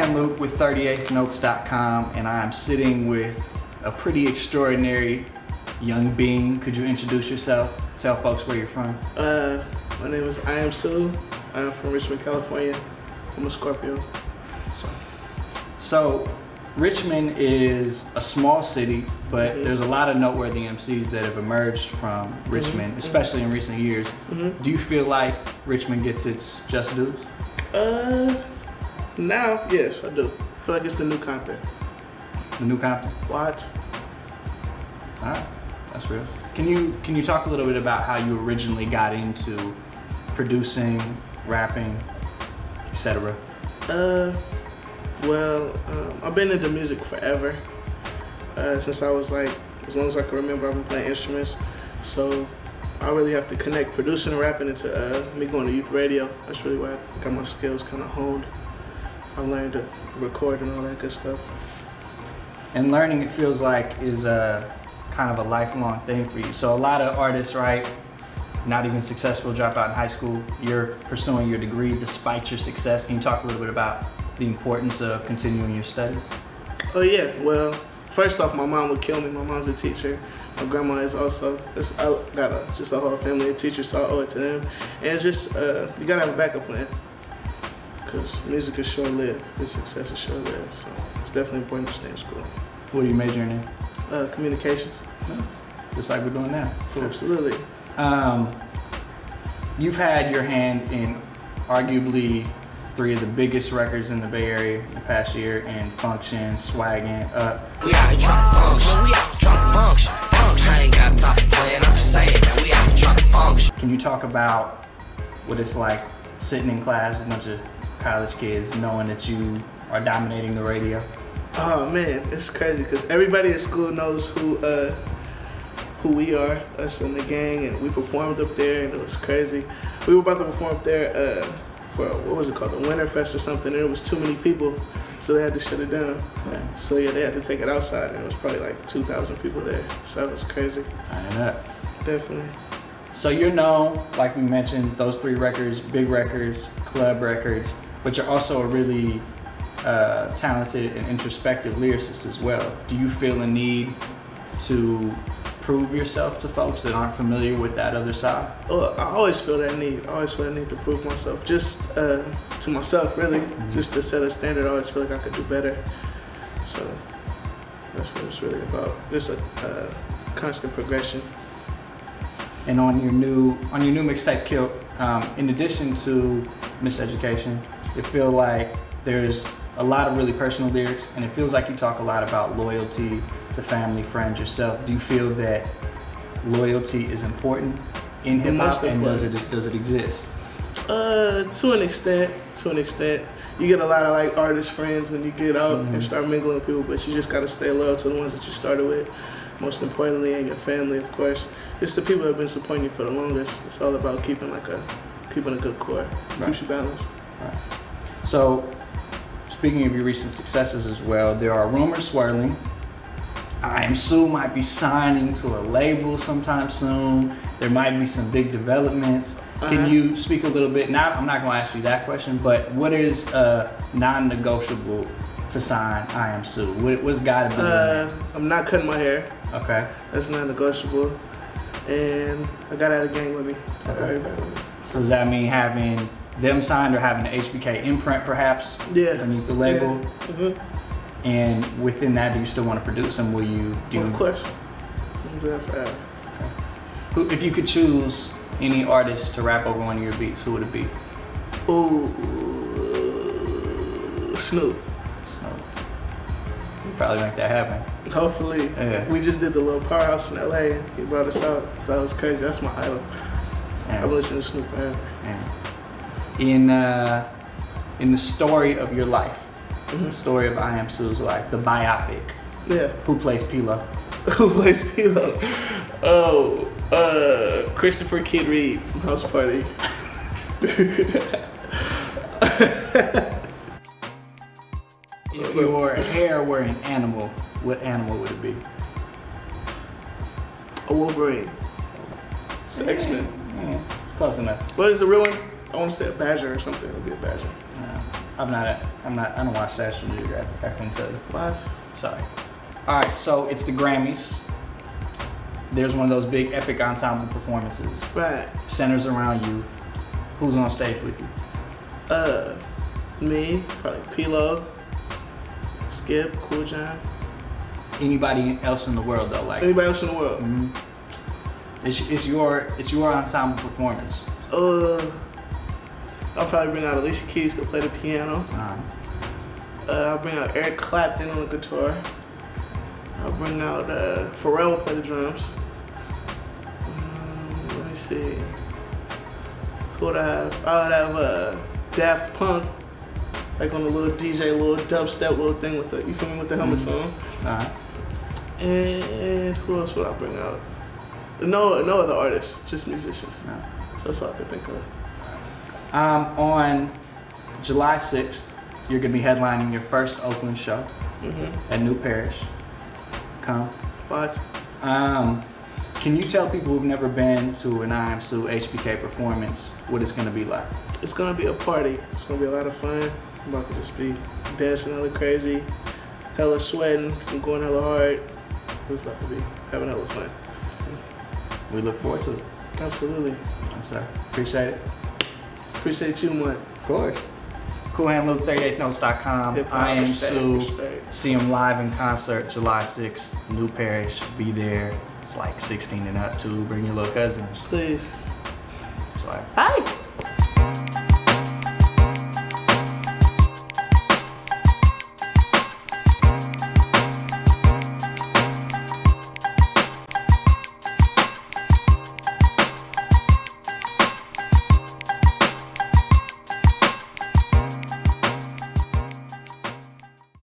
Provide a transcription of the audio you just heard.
man Luke with 38thnotes.com, and I'm sitting with a pretty extraordinary young being. Could you introduce yourself? Tell folks where you're from. My name is IAMSU. I'm from Richmond, California. I'm a Scorpio. So Richmond is a small city, but there's a lot of noteworthy MCs that have emerged from Richmond, especially in recent years. Do you feel like Richmond gets its just dues? Now, yes, I do. I feel like it's the new Compton. The new Compton? What? All right, that's real. Can you talk a little bit about how you originally got into producing, rapping, etc.? Well, I've been into music forever. Since I was like, as long as I can remember, I've been playing instruments. So I really have to connect producing and rapping into me going to youth radio. That's really where I got my skills kind of honed. I learned to record and all that good stuff. And learning, it feels like, is kind of a lifelong thing for you. So a lot of artists, right, not even successful, drop out in high school. You're pursuing your degree despite your success. Can you talk a little bit about the importance of continuing your studies? Oh yeah, well, first off, my mom would kill me. My mom's a teacher. My grandma is also. I got just a whole family of teachers, so I owe it to them. And just, you gotta have a backup plan. Because music is short-lived. This success is short-lived. So it's definitely important to stay in school. What are you majoring in? Communications. Yeah. Just like we're doing now. Cool. Absolutely. You've had your hand in arguably 3 of the biggest records in the Bay Area in the past year, in Function, Swaggin', We out here trying to function. We out here trying to function. I ain't got time for playing. I'm just saying that we out here trying to function. Can you talk about what it's like sitting in class with a bunch of college kids, knowing that you are dominating the radio? Oh man, it's crazy because everybody at school knows who we are, us in the gang, and we performed up there, and it was crazy. We were about to perform up there for, what was it called, the Winterfest or something, and it was too many people, so they had to shut it down. Yeah. So yeah, they had to take it outside, and it was probably like 2,000 people there, so that was crazy. I know that. Definitely. So you're known, like we mentioned, those 3 records, big records, club records, but you're also a really talented and introspective lyricist as well. Do you feel a need to prove yourself to folks that aren't familiar with that other side? Oh, I always feel that need. I always feel that need to prove myself, just to myself, really. Just to set a standard. I always feel like I could do better. So that's what it's really about. Just a constant progression. And on your new mixtape, Kill, in addition to Miseducation, it feels like there's a lot of really personal lyrics, and it feels like you talk a lot about loyalty to family, friends, yourself. Do you feel that loyalty is important in hip hop, and does it exist? To an extent. You get a lot of like artist friends when you get out and start mingling with people, but you just gotta stay loyal to the ones that you started with. Most importantly, and your family, of course. It's the people that have been supporting you for the longest. It's all about keeping a good core, keeps you balanced. Right. So, speaking of your recent successes as well, there are rumors swirling. IAMSU might be signing to a label sometime soon. There might be some big developments. Can you speak a little bit? Now, I'm not going to ask you that question, but what is non-negotiable to sign IAMSU? What's got to be in there? I'm not cutting my hair. Okay. That's non-negotiable. And I got out of gang with me. Okay. So does that mean having them signed or having an HBK imprint perhaps underneath the label? Yeah. And within that, do you still want to produce them? Will you do? Of course. I'm doing that forever. Okay. If you could choose any artist to rap over one of your beats, who would it be? Ooh, Snoop. You probably make that happen. Hopefully. Yeah. We just did the little powerhouse in LA and he brought us out. So that was crazy. That's my idol. Yeah. I've been listening to Snoop forever. Yeah. In the story of your life, the story of IAMSU's life, the biopic. Yeah. Who plays P-Lo? Who plays P-Lo? Oh, Christopher Kid Reed from House Party. If your hair were an animal, what animal would it be? A Wolverine. It's the X-Men. Yeah, it's close enough. What is the real one? I want to say a badger or something. It would be a badger. I don't watch National Geographic. I can tell you. What? Sorry. All right, so it's the Grammys. There's one of those big epic ensemble performances. Right. Centers around you. Who's on stage with you? Me, probably P-Lo, Skip, Cool John. Anybody else in the world though? Like Anybody else in the world? Mm-hmm. It's your ensemble performance. I'll probably bring out Alicia Keys to play the piano. I'll bring out Eric Clapton on the guitar. I'll bring out Pharrell to play the drums. Let me see. Who would I have? I would have Daft Punk, like on a little DJ, little dubstep, little thing with the, you feel me, with the helmets on. And who else would I bring out? No other artists, just musicians. So that's all I can think of. On July 6th, you're gonna be headlining your first Oakland show at New Parish. Come. What? Can you tell people who've never been to an IAMSU HBK performance what it's gonna be like? It's gonna be a party. It's gonna be a lot of fun. I'm about to just be dancing hella crazy, hella sweating from going hella hard. It's about to be having hella fun. We look forward to it. Absolutely. Yes, sir. Appreciate it. Appreciate you, man. Of course. CoolHandLuke38notes.com. IAMSU. See him live in concert July 6th. New Parish. Be there. It's like 16 and up too. Bring your little cousins. Please. It's like, hi.